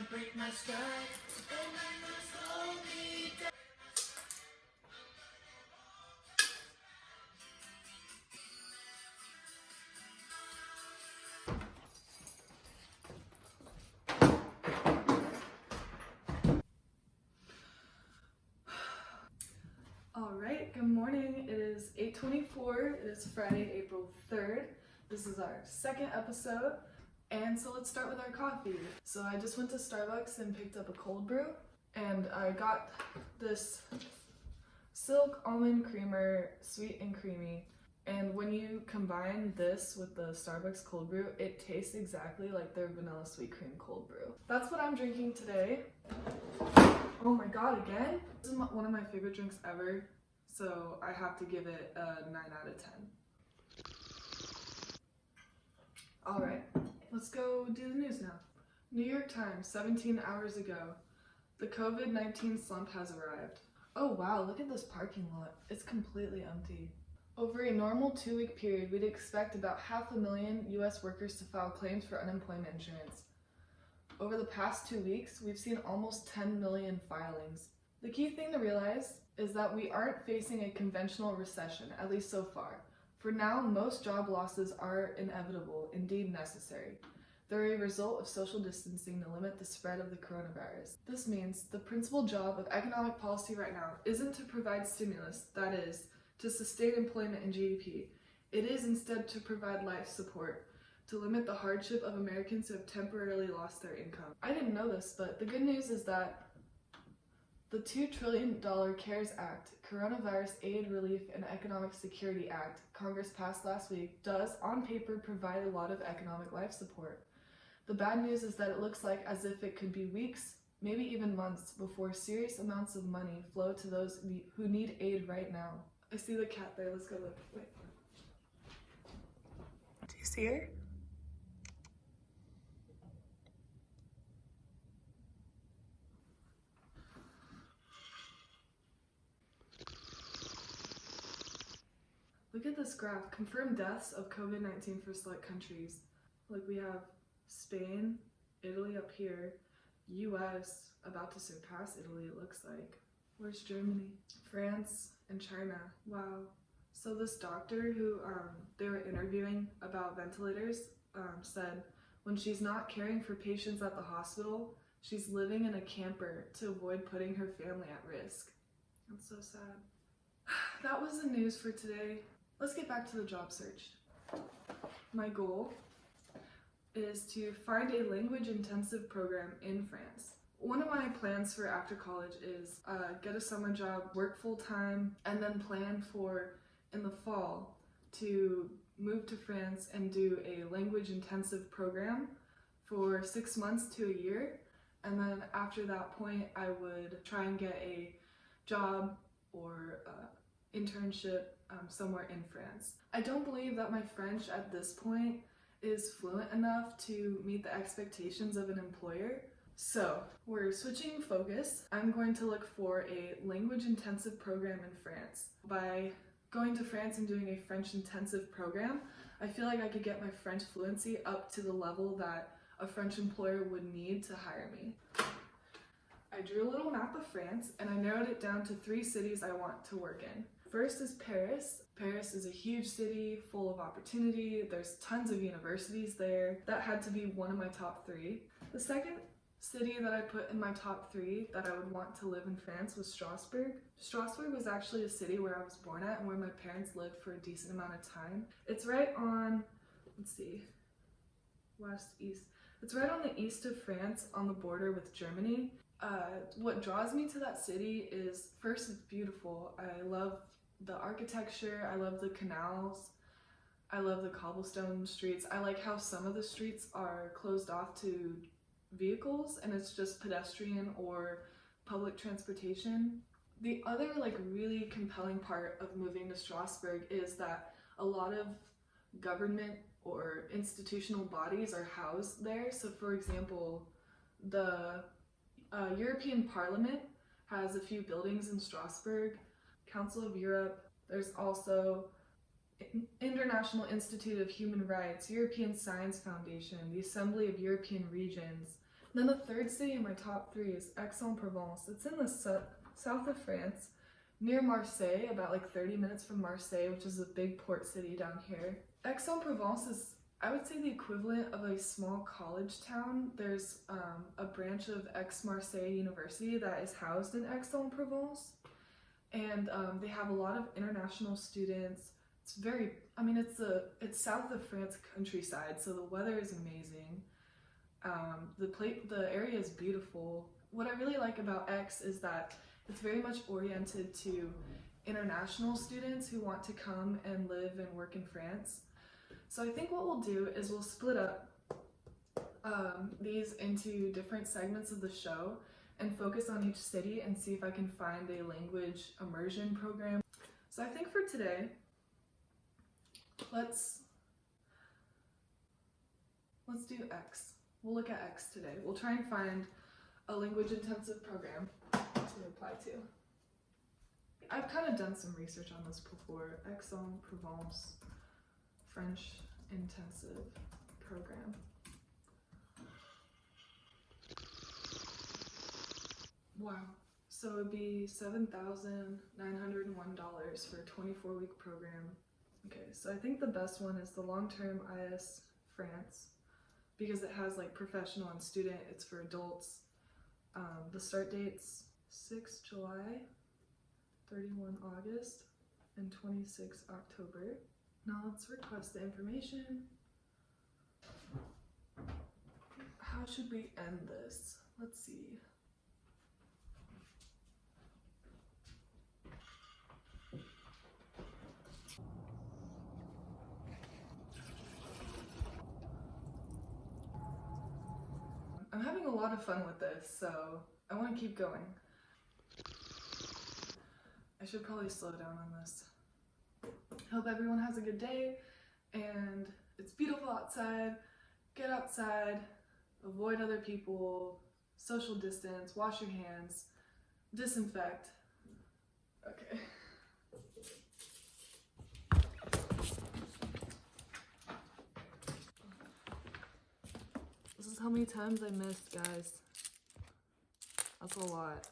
break my stride. And I will slow me down. Alright, good morning. It is 8:24. It is Friday, April 3rd. This is our second episode. And so let's start with our coffee. So I just went to Starbucks and picked up a cold brew. And I got this Silk Almond Creamer, sweet and creamy. And when you combine this with the Starbucks cold brew, it tastes exactly like their vanilla sweet cream cold brew. That's what I'm drinking today. Oh my god, again? This is one of my favorite drinks ever, so I have to give it a 9 out of 10. Alright, let's go do the news now. New York Times, 17 hours ago. The COVID-19 slump has arrived. Oh wow, look at this parking lot. It's completely empty. Over a normal 2-week period, we'd expect about 500,000 US workers to file claims for unemployment insurance. Over the past 2 weeks, we've seen almost 10 million filings. The key thing to realize is that we aren't facing a conventional recession, at least so far. For now, most job losses are inevitable, indeed necessary. They're a result of social distancing to limit the spread of the coronavirus. This means the principal job of economic policy right now isn't to provide stimulus, that is, to sustain employment and GDP. It is instead to provide life support, to limit the hardship of Americans who have temporarily lost their income. I didn't know this, but the good news is that the $2 trillion CARES Act, Coronavirus Aid, Relief, and Economic Security Act, Congress passed last week, does, on paper, provide a lot of economic life support. The bad news is that it looks like as if it could be weeks, maybe even months, before serious amounts of money flow to those who need aid right now. I see the cat there, let's go look. Wait. Do you see her? Look at this graph. Confirmed deaths of COVID-19 for select countries. Like we have Spain, Italy up here, US about to surpass Italy, it looks like. Where's Germany? France and China. Wow. So this doctor who they were interviewing about ventilators said when she's not caring for patients at the hospital, she's living in a camper to avoid putting her family at risk. That's so sad. That was the news for today. Let's get back to the job search. My goal is to find a language-intensive program in France. One of my plans for after college is get a summer job, work full-time, and then plan for, in the fall, to move to France and do a language-intensive program for 6 months to a year. And then after that point, I would try and get a job or internship somewhere in France. I don't believe that my French at this point is fluent enough to meet the expectations of an employer. So we're switching focus. I'm going to look for a language intensive program in France. By going to France and doing a French intensive program, I feel like I could get my French fluency up to the level that a French employer would need to hire me. I drew a little map of France and I narrowed it down to 3 cities I want to work in. First is Paris. Paris is a huge city full of opportunity. There's tons of universities there. That had to be one of my top 3. The second city that I put in my top 3 that I would want to live in France was Strasbourg. Strasbourg was actually a city where I was born at and where my parents lived for a decent amount of time. It's right on, let's see, west, east. It's right on the east of France on the border with Germany. What draws me to that city is, first, it's beautiful. I love the architecture, I love the canals, I love the cobblestone streets. I like how some of the streets are closed off to vehicles and it's just pedestrian or public transportation. The other really compelling part of moving to Strasbourg is that a lot of government or institutional bodies are housed there. So for example, the European Parliament has a few buildings in Strasbourg, Council of Europe, there's also International Institute of Human Rights, European Science Foundation, the Assembly of European Regions, Then the third city in my top 3 is Aix-en-Provence. It's in the south of France, near Marseille, about like 30 minutes from Marseille, which is a big port city down here. Aix-en-Provence is, I would say, the equivalent of a small college town. There's a branch of Aix-Marseille University that is housed in Aix-en-Provence, and they have a lot of international students. It's very, I mean, it's south of France countryside, so the weather is amazing. The area is beautiful. What I really like about Aix is that it's very much oriented to international students who want to come and live and work in France. So I think what we'll do is we'll split up these into different segments of the show and focus on each city and see if I can find a language immersion program. So I think for today, let's do Aix. We'll look at Aix today. We'll try and find a language intensive program to apply to. I've kind of done some research on this before. Aix-en-Provence French intensive program. Wow. So it'd be $7,901 for a 24-week program. Okay, so I think the best one is the long-term IS France, because it has like professional and student. It's for adults. The start date's 6 July, 31 August, and 26 October. Now let's request the information. How should we end this? Let's see. I'm having a lot of fun with this, so I want to keep going. I should probably slow down on this. Hope everyone has a good day, and it's beautiful outside. Get outside, avoid other people, social distance, wash your hands, disinfect. Okay. This is how many times I missed, guys. That's a lot.